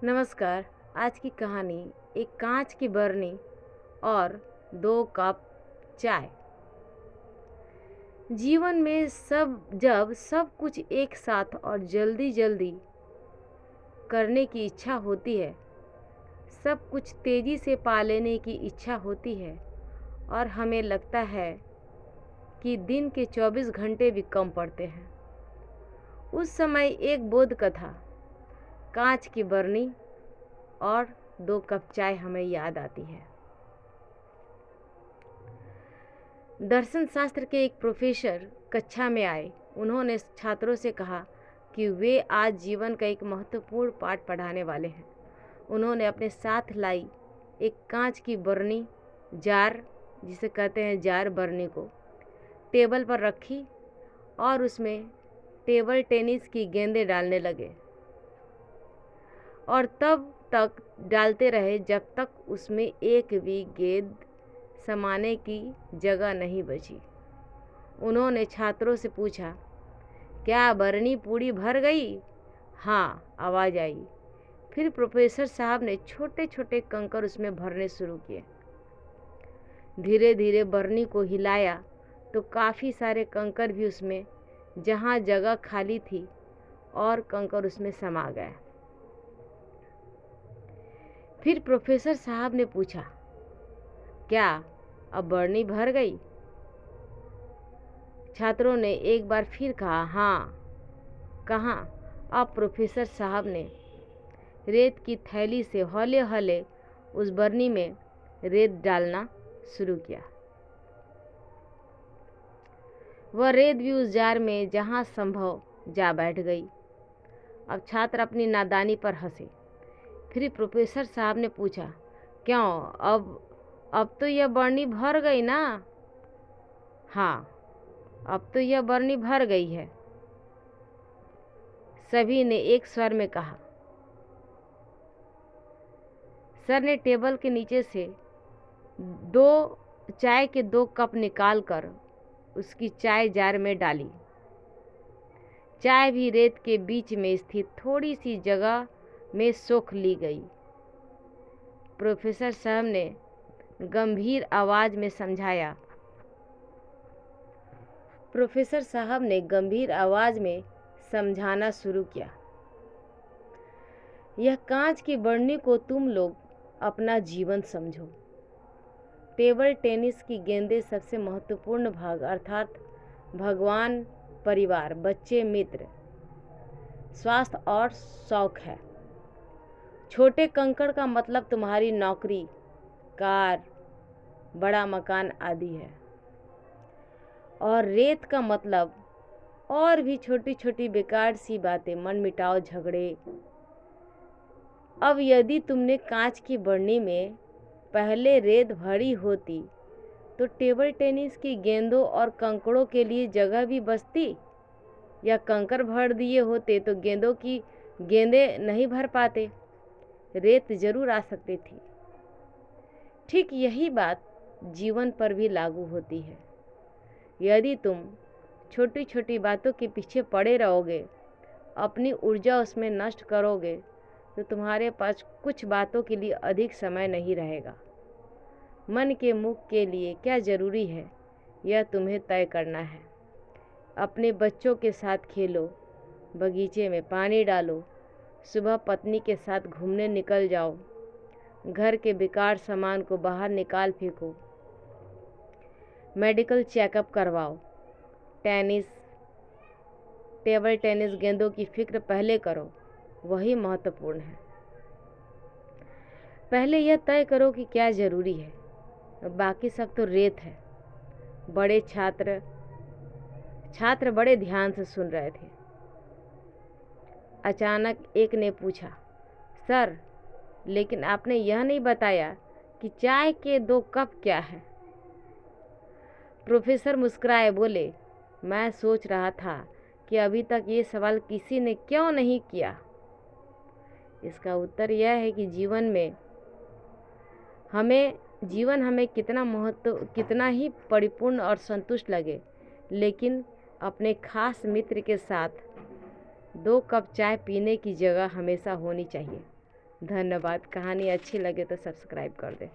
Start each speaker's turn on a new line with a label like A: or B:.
A: नमस्कार। आज की कहानी एक कांच की बरनी और 2 कप चाय। जीवन में जब सब कुछ एक साथ और जल्दी जल्दी करने की इच्छा होती है, सब कुछ तेजी से पा लेने की इच्छा होती है और हमें लगता है कि दिन के 24 घंटे भी कम पड़ते हैं, उस समय एक बोध कथा, कांच की बरनी और 2 कप चाय हमें याद आती है। दर्शन शास्त्र के एक प्रोफेसर कक्षा में आए। उन्होंने छात्रों से कहा कि वे आज जीवन का एक महत्वपूर्ण पाठ पढ़ाने वाले हैं। उन्होंने अपने साथ लाई एक कांच की बरनी, जार जिसे कहते हैं जार बरनी को टेबल पर रखी और उसमें टेबल टेनिस की गेंदें डालने लगे और तब तक डालते रहे जब तक उसमें एक भी गेंद समाने की जगह नहीं बची। उन्होंने छात्रों से पूछा, क्या बरनी पूरी भर गई? हाँ, आवाज़ आई। फिर प्रोफेसर साहब ने छोटे छोटे कंकर उसमें भरने शुरू किए। धीरे धीरे बरनी को हिलाया तो काफ़ी सारे कंकर भी उसमें, जहाँ जगह खाली थी, और कंकर उसमें समा गए। फिर प्रोफेसर साहब ने पूछा, क्या अब बरनी भर गई? छात्रों ने एक बार फिर कहा, हाँ। कहाँ? अब प्रोफेसर साहब ने रेत की थैली से हौले हौले उस बरनी में रेत डालना शुरू किया। वह रेत भी उस जार में जहाँ संभव जा बैठ गई। अब छात्र अपनी नादानी पर हंसे। फिर प्रोफेसर साहब ने पूछा, क्यों, अब तो यह बरनी भर गई ना? हाँ, अब तो यह बरनी भर गई है, सभी ने एक स्वर में कहा। सर ने टेबल के नीचे से चाय के 2 कप निकालकर उसकी चाय जार में डाली। चाय भी रेत के बीच में स्थित थोड़ी सी जगह में सोख ली गई। प्रोफेसर साहब ने गंभीर आवाज में समझाया। प्रोफेसर साहब ने गंभीर आवाज में समझाना शुरू किया, यह कांच की बरनी को तुम लोग अपना जीवन समझो। टेबल टेनिस की गेंदें सबसे महत्वपूर्ण भाग अर्थात भगवान, परिवार, बच्चे, मित्र, स्वास्थ्य और शौक है। छोटे कंकड़ का मतलब तुम्हारी नौकरी, कार, बड़ा मकान आदि है, और रेत का मतलब और भी छोटी छोटी बेकार सी बातें, मन मिटाओ झगड़े। अब यदि तुमने कांच की बरनी में पहले रेत भरी होती तो टेबल टेनिस की गेंदों और कंकड़ों के लिए जगह भी बचती, या कंकर भर दिए होते तो गेंदें नहीं भर पाते, रेत जरूर आ सकती थी। ठीक यही बात जीवन पर भी लागू होती है। यदि तुम छोटी छोटी बातों के पीछे पड़े रहोगे, अपनी ऊर्जा उसमें नष्ट करोगे, तो तुम्हारे पास कुछ बातों के लिए अधिक समय नहीं रहेगा। मन के मुख के लिए क्या जरूरी है, यह तुम्हें तय करना है। अपने बच्चों के साथ खेलो, बगीचे में पानी डालो, सुबह पत्नी के साथ घूमने निकल जाओ, घर के बेकार सामान को बाहर निकाल फेंको, मेडिकल चेकअप करवाओ, टेबल टेनिस गेंदों की फिक्र पहले करो, वही महत्वपूर्ण है। पहले यह तय करो कि क्या जरूरी है, बाकी सब तो रेत है। छात्र बड़े ध्यान से सुन रहे थे। अचानक एक ने पूछा, सर, लेकिन आपने यह नहीं बताया कि चाय के 2 कप क्या है? प्रोफेसर मुस्कुराए, बोले, मैं सोच रहा था कि अभी तक ये सवाल किसी ने क्यों नहीं किया। इसका उत्तर यह है कि जीवन हमें कितना ही परिपूर्ण और संतुष्ट लगे, लेकिन अपने खास मित्र के साथ 2 कप चाय पीने की जगह हमेशा होनी चाहिए। धन्यवाद। कहानी अच्छी लगे तो सब्सक्राइब कर दें।